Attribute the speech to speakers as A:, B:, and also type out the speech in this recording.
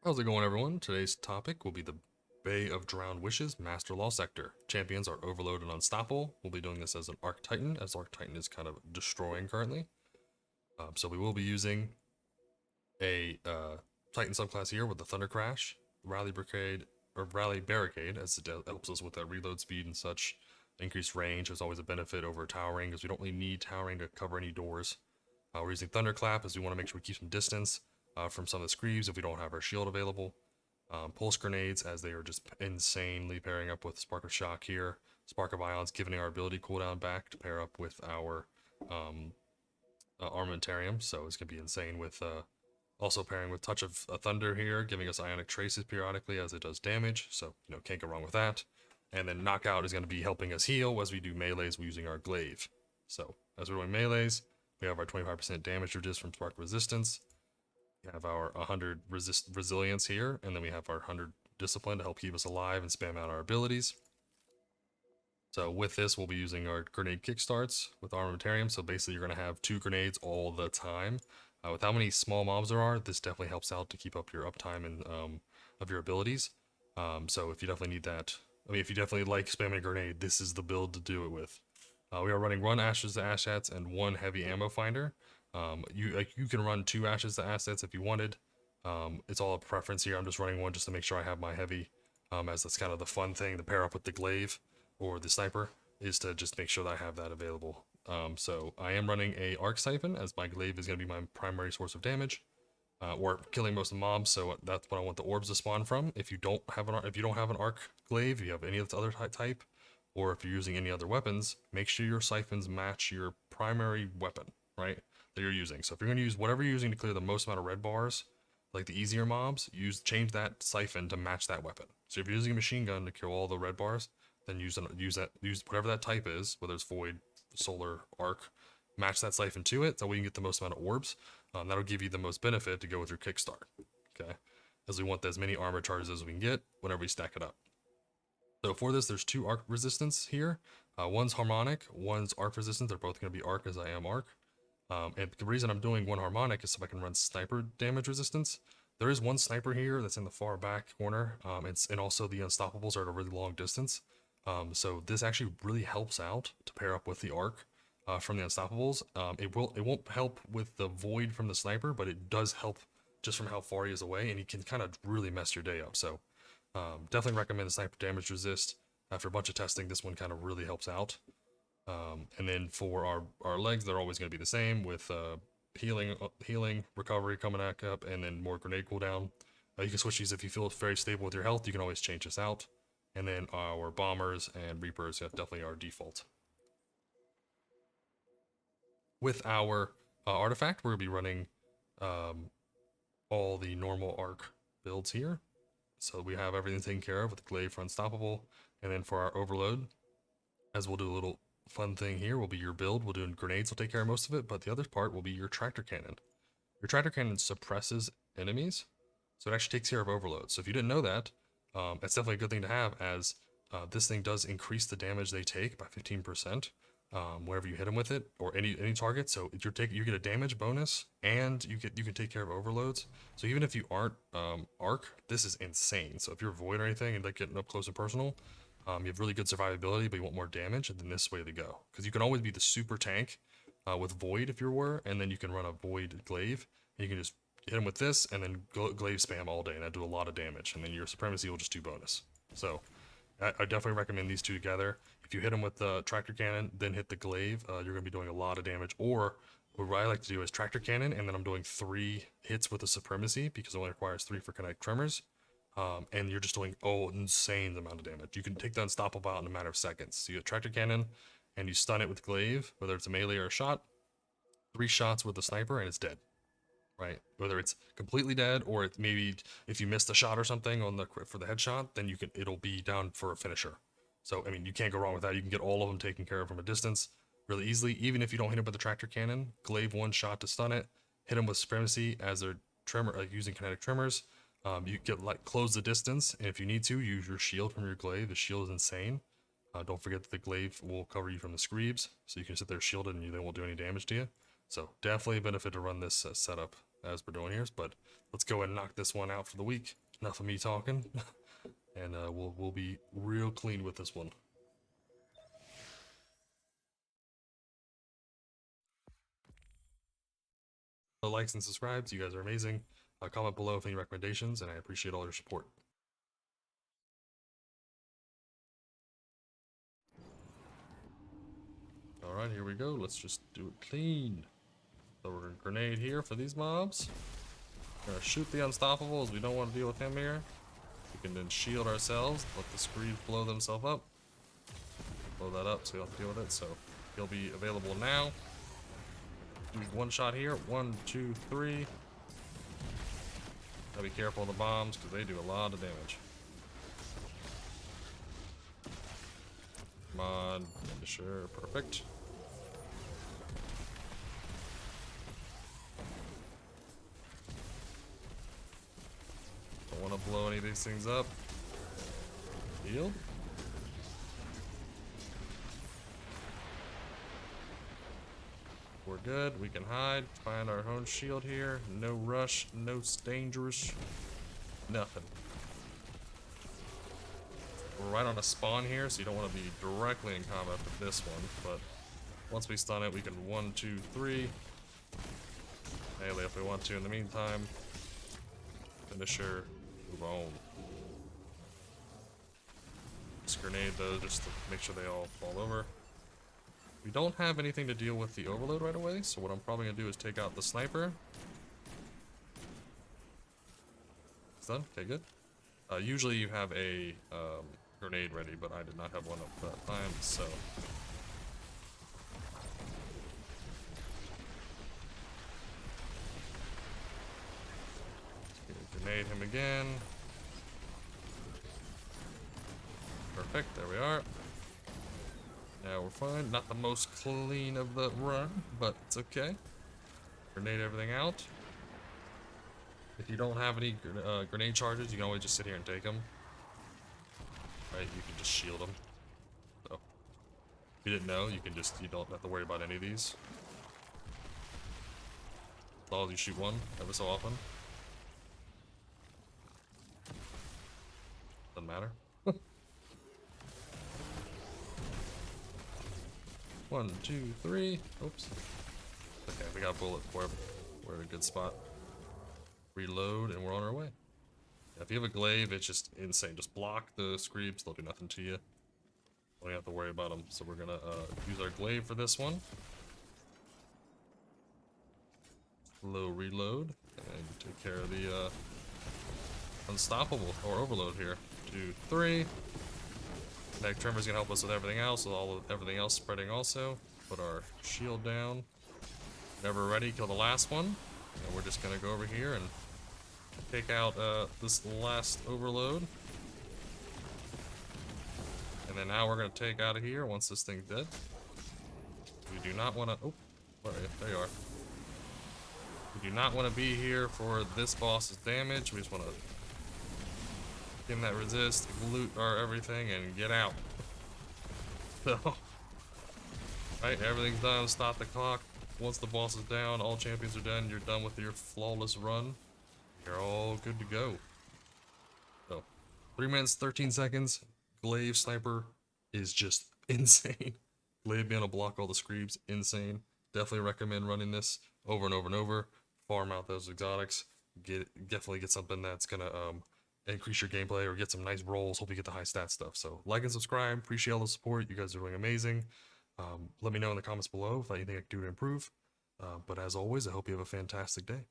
A: How's it going, everyone? Today's topic will be the Bay of Drowned Wishes Master Law Sector. Champions are Overload and Unstoppable. We'll be doing this as an Arc Titan, as Arc Titan is kind of destroying currently. So we will be using a Titan subclass here with the Thunder Crash, Rally Brigade, or Rally Barricade, as it helps us with that reload speed and such. Increased range is always a benefit over towering, because we don't really need towering to cover any doors. We're using Thunderclap as we want to make sure we keep some distance from some of the Screeves if we don't have our shield available. Pulse Grenades as they are just insanely pairing up with Spark of Shock here. Spark of Ions giving our ability cooldown back to pair up with our Armamentarium, so it's going to be insane with also pairing with Touch of Thunder here, giving us Ionic Traces periodically as it does damage, so can't go wrong with that. And then Knockout is going to be helping us heal as we do melees using our Glaive. So as we're doing melees, we have our 25% damage resist from Spark Resistance. We have our 100 resilience here, and then we have our 100 discipline to help keep us alive and spam out our abilities. So with this, we'll be using our grenade kickstarts with Armamentarium. So basically, you're going to have 2 grenades all the time. With how many small mobs there are, this definitely helps out to keep up your uptime and of your abilities. So if you definitely need that, if you definitely like spamming a grenade, this is the build to do it with. We are running 1 Ashes to Ashats and 1 Heavy Ammo Finder. You can run 2 Ashes to Assets if you wanted. It's all a preference here. I'm just running 1 just to make sure I have my heavy, as that's kind of the fun thing to pair up with the glaive or the sniper, is to just make sure that I have that available. So I am running a arc siphon as my glaive is going to be my primary source of damage, or killing most of the mobs. So that's what I want the orbs to spawn from. If you don't have an arc glaive, if you have any other type, or if you're using any other weapons, make sure your siphons match your primary weapon, right, that you're using. So if you're going to use whatever you're using to clear the most amount of red bars, like the easier mobs, change that siphon to match that weapon. So if you're using a machine gun to kill all the red bars, then use whatever that type is, whether it's void, solar, arc, match that siphon to it, so we can get the most amount of orbs. That'll give you the most benefit to go with your kickstart. Okay, as we want as many armor charges as we can get whenever we stack it up. So for this, there's 2 arc resistance here. One's harmonic, one's arc resistance. They're both going to be arc as I am arc. And the reason I'm doing 1 harmonic is so I can run sniper damage resistance. There is 1 sniper here that's in the far back corner, and also the unstoppables are at a really long distance. So this actually really helps out to pair up with the arc from the unstoppables. It won't help with the void from the sniper, but it does help just from how far he is away, and he can kind of really mess your day up. So definitely recommend the sniper damage resist. After a bunch of testing, this one kind of really helps out. And then for our legs, they're always going to be the same with healing, recovery coming back up, and then more grenade cooldown. You can switch these if you feel very stable with your health. You can always change this out. And then our bombers and reapers definitely are default. With our artifact, we're going to be running all the normal arc builds here. So we have everything taken care of with the glaive for unstoppable. And then for our overload, as we'll do a little fun thing here, will be your build. We'll do grenades, will take care of most of it, but the other part will be your tractor cannon. Your tractor cannon suppresses enemies, so it actually takes care of overload. So if you didn't know that, that's definitely a good thing to have, as this thing does increase the damage they take by 15%. Whenever you hit them with it, or any target. So you get a damage bonus, and you can take care of overloads. So even if you aren't arc, this is insane. So if you're void or anything and like getting up close and personal, you have really good survivability, but you want more damage, and then this way to go. Because you can always be the super tank with void if you were, and then you can run a void glaive, and you can just hit him with this, and then glaive spam all day, and that do a lot of damage, and then your supremacy will just do bonus. So I definitely recommend these 2 together. If you hit them with the tractor cannon, then hit the glaive, you're going to be doing a lot of damage. Or what I like to do is tractor cannon, and then I'm doing 3 hits with the supremacy, because it only requires 3 for kinetic tremors. And you're just doing insane amount of damage. You can take the unstoppable out in a matter of seconds. So you have tractor cannon, and you stun it with glaive, whether it's a melee or a shot. 3 shots with the sniper, and it's dead. Right? Whether it's completely dead, or it maybe if you missed a shot or something on for the headshot, then it'll be down for a finisher. So you can't go wrong with that. You can get all of them taken care of from a distance really easily, even if you don't hit them with the tractor cannon. Glaive 1 shot to stun it. Hit them with supremacy as their tremor, using kinetic tremors. You get close the distance, and if you need to, use your shield from your glaive. The shield is insane. Don't forget that the glaive will cover you from the screebs, so you can sit there shielded and they won't do any damage to you. So definitely a benefit to run this setup as we're doing here. But let's go ahead and knock this one out for the week. Enough of me talking, and we'll be real clean with this one. Likes and subscribes, you guys are amazing. Comment below with any recommendations, and I appreciate all your support. Alright, here we go. Let's just do it clean. So we're gonna grenade here for these mobs. We're gonna shoot the unstoppables. We don't want to deal with him here. We can then shield ourselves, let the screeds blow themselves up. Blow that up so we don't have to deal with it. So he'll be available now. Do one shot here. 1, 2, 3. Gotta be careful of the bombs because they do a lot of damage. Come on, finisher, perfect. Don't want to blow any of these things up. Healed. We're good. We can hide. Find our own shield here. No rush. No dangerous. Nothing. We're right on a spawn here, so you don't want to be directly in combat with this one. But once we stun it, we can 1, 2, 3. Melee if we want to. In the meantime, finisher. Move on. Just grenade those just to make sure they all fall over. We don't have anything to deal with the overload right away, so what I'm probably going to do is take out the sniper. It's done? Okay, good. Usually you have a grenade ready, but I did not have one at that time, so... Grenade him again. Perfect, there we are. Now we're fine. Not the most clean of the run, but it's okay. Grenade everything out. If you don't have any grenade charges, you can always just sit here and take them. Right, you can just shield them. So, if you didn't know, you don't have to worry about any of these. As long as you shoot one every so often. Doesn't matter. 1, 2, 3. Oops. Okay, we got a bullet for him. We're in a good spot. Reload, and we're on our way. Yeah, if you have a glaive, it's just insane. Just block the screeps, they'll do nothing to you. Don't have to worry about them. So we're gonna use our glaive for this one. Low reload, and take care of the unstoppable or overload here. 2, 3. Neck trimmer's gonna help us with everything else, with everything else spreading also. Put our shield down. Whenever ready, kill the last one. And we're just gonna go over here and take out this last overload. And then now we're gonna take out of here once this thing's dead. We do not wanna, oh, where are you? There you are. We do not wanna be here for this boss's damage. We just wanna give him that resist, loot our everything, and get out. So, right, everything's done. Stop the clock. Once the boss is down, all champions are done. You're done with your flawless run. You're all good to go. So, 3 minutes, 13 seconds. Glaive sniper is just insane. Glaive being able to block all the screeps, insane. Definitely recommend running this over and over and over. Farm out those exotics. Definitely get something that's gonna increase your gameplay or get some nice rolls. Hope you get the high stat stuff. So like and subscribe. Appreciate all the support. You guys are doing amazing. Let me know in the comments below if anything I can do to improve. But as always, I hope you have a fantastic day.